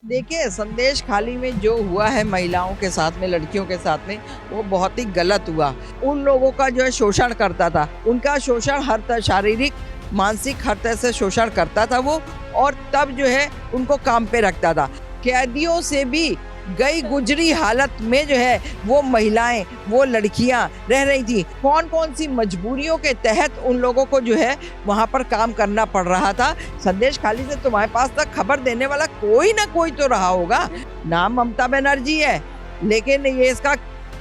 देखिए, संदेश खाली में जो हुआ है महिलाओं के साथ में, लड़कियों के साथ में, वो बहुत ही गलत हुआ। उन लोगों का जो है शोषण करता था, उनका शोषण हर तरह शारीरिक, मानसिक हर तरह से शोषण करता था वो, और तब जो है उनको काम पे रखता था। कैदियों से भी गई गुजरी हालत में जो है वो महिलाएं, वो लड़कियां रह रही थी। कौन कौन सी मजबूरियों के तहत उन लोगों को जो है वहां पर काम करना पड़ रहा था। संदेश खाली से तुम्हारे पास तक खबर देने वाला कोई ना कोई तो रहा होगा। नाम ममता बनर्जी है, लेकिन ये इसका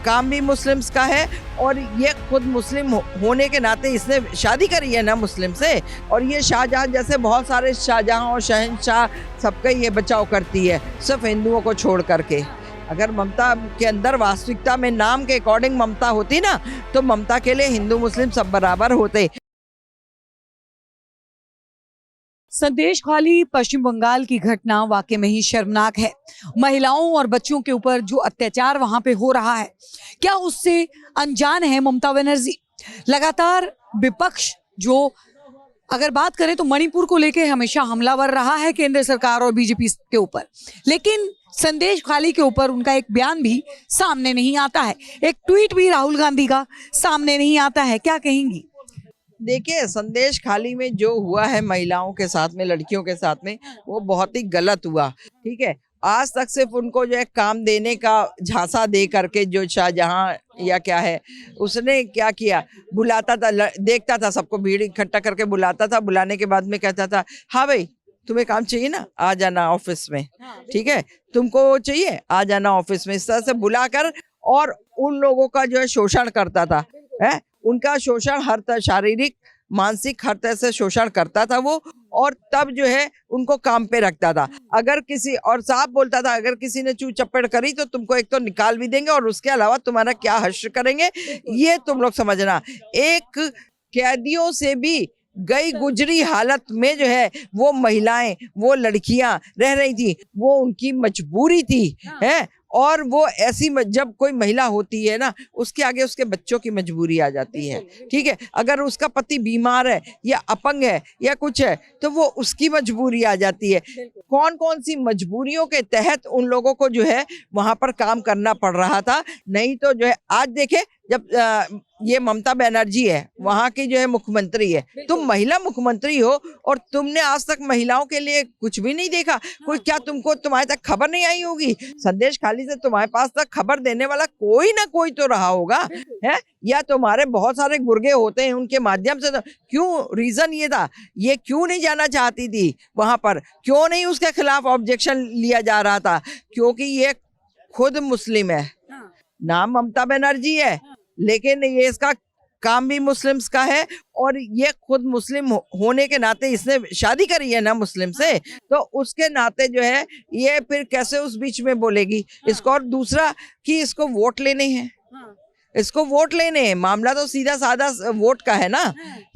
काम भी मुस्लिम्स का है, और ये खुद मुस्लिम होने के नाते इसने शादी करी है ना मुस्लिम से। और ये शाहजहां जैसे बहुत सारे शाहजहां और शहंशाह सबका ये बचाव करती है, सिर्फ हिंदुओं को छोड़ करके। अगर ममता के अंदर वास्तविकता में नाम के अकॉर्डिंग ममता होती ना, तो ममता के लिए हिंदू मुस्लिम सब बराबर होते। संदेश खाली पश्चिम बंगाल की घटना वाकई में ही शर्मनाक है। महिलाओं और बच्चों के ऊपर जो अत्याचार वहां पे हो रहा है, क्या उससे अनजान है ममता बनर्जी? लगातार विपक्ष जो अगर बात करें तो मणिपुर को लेकर हमेशा हमलावर रहा है केंद्र सरकार और बीजेपी के ऊपर, लेकिन संदेश खाली के ऊपर उनका एक बयान भी सामने नहीं आता है, एक ट्वीट भी राहुल गांधी का सामने नहीं आता है। क्या कहेंगी? देखिए, संदेश खाली में जो हुआ है महिलाओं के साथ में, लड़कियों के साथ में, वो बहुत ही गलत हुआ। ठीक है, आज तक सिर्फ उनको जो है काम देने का झांसा दे करके जो शाहजहां या क्या है, उसने क्या किया, बुलाता था, देखता था सबको, भीड़ इकट्ठा करके बुलाता था। बुलाने के बाद में कहता था, हाँ भाई तुम्हें काम चाहिए ना, आ जाना ऑफिस में। ठीक है, तुमको चाहिए, आ जाना ऑफिस में। इस तरह से बुलाकर और उन लोगों का जो है शोषण करता था। है, उनका शोषण हर तरह शारीरिक, मानसिक हर तरह से शोषण करता था वो, और तब जो है उनको काम पे रखता था। अगर किसी, और साफ बोलता था, अगर किसी ने चू चप्पड़ करी तो तुमको एक तो निकाल भी देंगे, और उसके अलावा तुम्हारा क्या हश्र करेंगे ये तुम लोग समझना। एक कैदियों से भी गई गुजरी हालत में जो है वो महिलाएं, वो लड़कियां रह रही थी, वो उनकी मजबूरी थी। है, और वो ऐसी जब कोई महिला होती है ना, उसके आगे उसके बच्चों की मजबूरी आ जाती है। ठीक है, अगर उसका पति बीमार है या अपंग है या कुछ है, तो वो उसकी मजबूरी आ जाती है। कौन कौन सी मजबूरियों के तहत उन लोगों को जो है वहां पर काम करना पड़ रहा था। नहीं तो जो है आज देखे, जब ये ममता बनर्जी है, वहां की जो है मुख्यमंत्री है, तुम महिला मुख्यमंत्री हो, और तुमने आज तक महिलाओं के लिए कुछ भी नहीं देखा। कोई क्या तुमको, तुम्हारे तक खबर नहीं आई होगी? संदेश खाली से तुम्हारे पास तक खबर देने वाला कोई ना कोई तो रहा होगा। है, या तुम्हारे बहुत सारे गुर्गे होते हैं, उनके माध्यम से तो क्यों, रीजन ये था, ये क्यों नहीं जाना चाहती थी वहां पर, क्यों नहीं उसके खिलाफ ऑब्जेक्शन लिया जा रहा था? क्योंकि ये खुद मुस्लिम है। नाम ममता बनर्जी है, लेकिन ये इसका काम भी मुस्लिम्स का है, और ये खुद मुस्लिम होने के नाते इसने शादी करी है ना मुस्लिम से, तो उसके नाते जो है ये फिर कैसे उस बीच में बोलेगी इसको। और दूसरा कि इसको वोट लेने हैं, इसको वोट लेने हैं, मामला तो सीधा साधा वोट का है ना।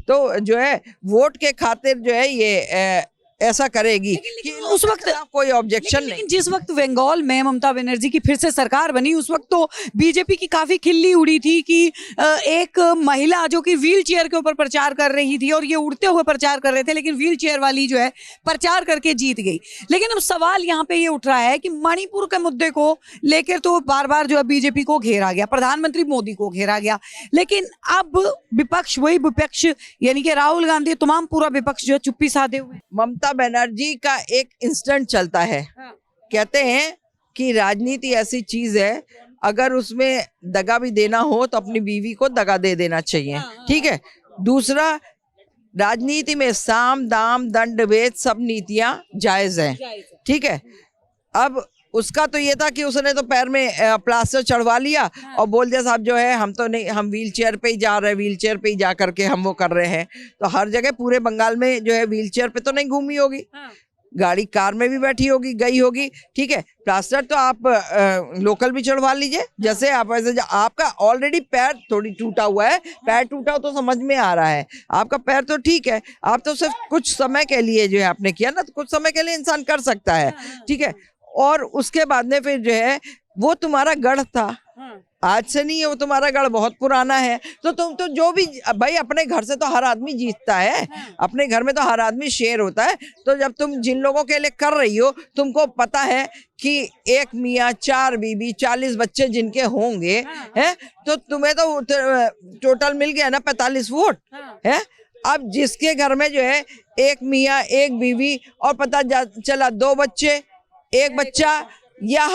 तो जो है वोट के खातिर जो है ये ऐसा करेगी कि उस वक्त कोई ऑब्जेक्शन नहीं। जिस वक्त बंगाल में ममता बनर्जी की फिर से सरकार बनी, उस वक्त तो बीजेपी की काफी खिल्ली उड़ी थी कि एक महिला जो कि व्हील चेयर के ऊपर प्रचार कर रही थी, और ये उड़ते हुए प्रचार कर रहे थे, लेकिन व्हील चेयर वाली जो है प्रचार करके जीत गई। लेकिन अब सवाल यहाँ पे ये उठ रहा है कि मणिपुर के मुद्दे को लेकर तो बार बार जो है बीजेपी को घेरा गया, प्रधानमंत्री मोदी को घेरा गया, लेकिन अब विपक्ष, वही विपक्ष यानी कि राहुल गांधी, तमाम पूरा विपक्ष जो है चुप्पी साधे हुए। ममता बनर्जी का एक इंस्टेंट चलता है। कहते हैं कि राजनीति ऐसी चीज है, अगर उसमें दगा भी देना हो तो अपनी बीवी को दगा दे देना चाहिए। ठीक है, दूसरा, राजनीति में साम दाम दंड भेद सब नीतियां जायज हैं। ठीक है, अब उसका तो ये था कि उसने तो पैर में प्लास्टर चढ़वा लिया और बोल दिया साहब जो है हम तो नहीं, हम व्हील चेयर पे ही जा रहे हैं, व्हील चेयर पे ही जा करके हम वो कर रहे हैं। तो हर जगह पूरे बंगाल में जो है व्हील चेयर पे तो नहीं घूमी होगी, गाड़ी कार में भी बैठी होगी, गई होगी। ठीक है, प्लास्टर तो आप लोकल भी चढ़वा लीजिए, जैसे आप ऐसे, आपका ऑलरेडी पैर थोड़ी टूटा हुआ है, पैर टूटा हो तो समझ में आ रहा है, आपका पैर तो ठीक है, आप तो सिर्फ कुछ समय के लिए जो है आपने किया ना, तो कुछ समय के लिए इंसान कर सकता है। ठीक है, और उसके बाद में फिर जो है वो तुम्हारा गढ़ था, आज से नहीं है, वो तुम्हारा गढ़ बहुत पुराना है। तो तुम तो जो भी भाई, अपने घर से तो हर आदमी जीतता है, अपने घर में तो हर आदमी शेर होता है। तो जब तुम जिन लोगों के लिए कर रही हो, तुमको पता है कि एक मियाँ 4 बीबी 40 बच्चे जिनके होंगे हैं, तो तुम्हें तो टोटल मिल गया ना 45 वोट है। अब जिसके घर में जो है एक मियाँ एक बीवी और पता चला 2 बच्चे 1 बच्चा, या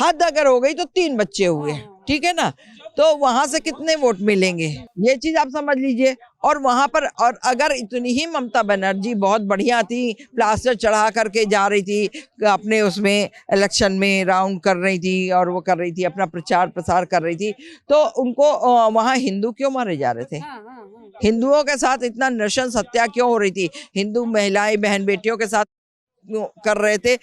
हद अगर हो गई तो 3 बच्चे हुए, ठीक है ना, तो वहां से कितने वोट मिलेंगे, ये चीज आप समझ लीजिए। और वहां पर, और अगर इतनी ही ममता बनर्जी बहुत बढ़िया थी, प्लास्टर चढ़ा करके जा रही थी अपने उसमें इलेक्शन में राउंड कर रही थी और वो कर रही थी, अपना प्रचार प्रसार कर रही थी, तो उनको वहां हिंदू क्यों मारे जा रहे थे? हिंदुओं के साथ इतना नृशंस हत्या क्यों हो रही थी? हिंदू महिलाएं बहन बेटियों के साथ कर रहे थे,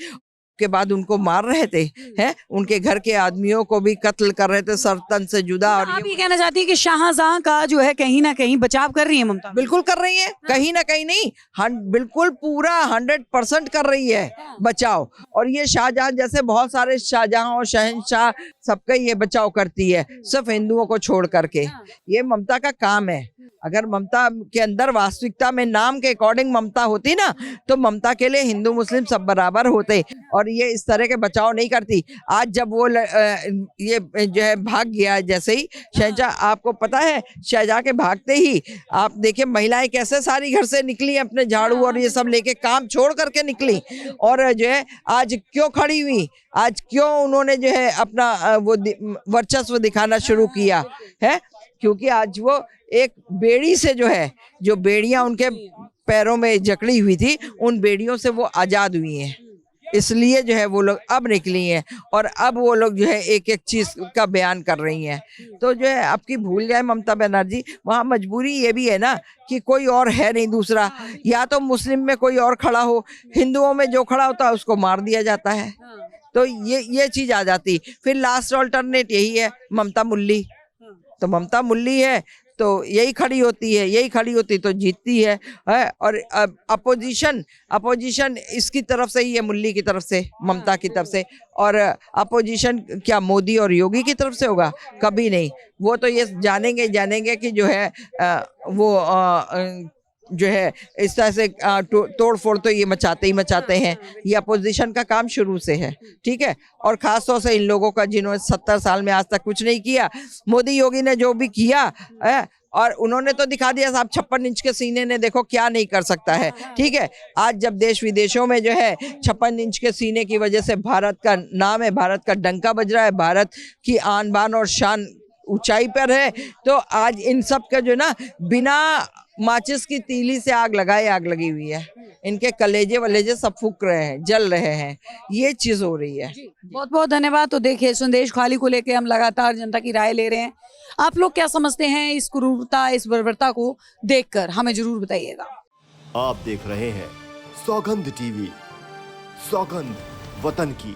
के बाद उनको मार रहे थे, हैं, उनके घर के आदमियों को भी कत्ल कर रहे थे, सर तन से जुदा। और आप ये कहना चाहती है कि शाहजहां का जो है कहीं ना कहीं बचाव कर रही है ममता? बिल्कुल कर रही है, कहीं ना कहीं नहीं, बिल्कुल पूरा 100% कर रही है बचाव। और ये शाहजहां जैसे बहुत सारे शाहजहां और शहंशाह सबका ये बचाव करती है, सिर्फ हिंदुओं को छोड़ करके। ये ममता का काम है। अगर ममता के अंदर वास्तविकता में नाम के अकॉर्डिंग ममता होती ना, तो ममता के लिए हिंदू मुस्लिम सब बराबर होते, और ये इस तरह के बचाव नहीं करती। आज जब वो ये जो है भाग गया, जैसे ही शहजाह, आपको पता है शहजाह के भागते ही आप देखिए महिलाएं कैसे सारी घर से निकली, अपने झाड़ू और ये सब लेके काम छोड़ करके निकली, और जो है आज क्यों खड़ी हुई, आज क्यों उन्होंने जो है अपना वो वर्चस्व दिखाना शुरू किया है? क्योंकि आज वो एक बेड़ी से जो है, जो बेड़ियां उनके पैरों में जकड़ी हुई थी, उन बेड़ियों से वो आजाद हुई हैं, इसलिए जो है वो लोग अब निकली हैं, और अब वो लोग जो है एक एक चीज का बयान कर रही हैं। तो जो है आपकी भूल जाए ममता बनर्जी, वहाँ मजबूरी ये भी है ना कि कोई और है नहीं दूसरा, या तो मुस्लिम में कोई और खड़ा हो, हिंदुओं में जो खड़ा होता है उसको मार दिया जाता है, तो ये चीज आ जाती। फिर लास्ट ऑल्टरनेट यही है ममता मुल्ली, तो ममता मुल्ली है तो यही खड़ी होती है, यही खड़ी होती तो जीतती है। और अपोजिशन इसकी तरफ से ही है, मुल्ली की तरफ से, ममता की तरफ से। और अपोजिशन क्या मोदी और योगी की तरफ से होगा? कभी नहीं। वो तो ये जानेंगे कि जो है वो जो है इस तरह से तोड़ फोड़ तो ये मचाते हैं। ये अपोजिशन का काम शुरू से है, ठीक है। और खास तौर से इन लोगों का जिन्होंने 70 साल में आज तक कुछ नहीं किया, मोदी योगी ने जो भी किया है, और उन्होंने तो दिखा दिया साहब 56 इंच के सीने ने देखो क्या नहीं कर सकता है, ठीक है। आज जब देश विदेशों में जो है 56 इंच के सीने की वजह से भारत का नाम है, भारत का डंका बज रहा है, भारत की आन बान और शान ऊंचाई पर है, तो आज इन सब का जो ना बिना माचिस की तीली से आग लगी हुई है, इनके कलेजे वलेजे सब फूक रहे हैं, जल रहे हैं, ये चीज हो रही है। बहुत बहुत धन्यवाद। तो देखिए, संदेश खाली को लेके हम लगातार जनता की राय ले रहे हैं। आप लोग क्या समझते हैं इस क्रूरता, इस बर्बरता को देखकर? हमें जरूर बताइएगा। आप देख रहे हैं सौगंध टीवी, सौगंध वतन की।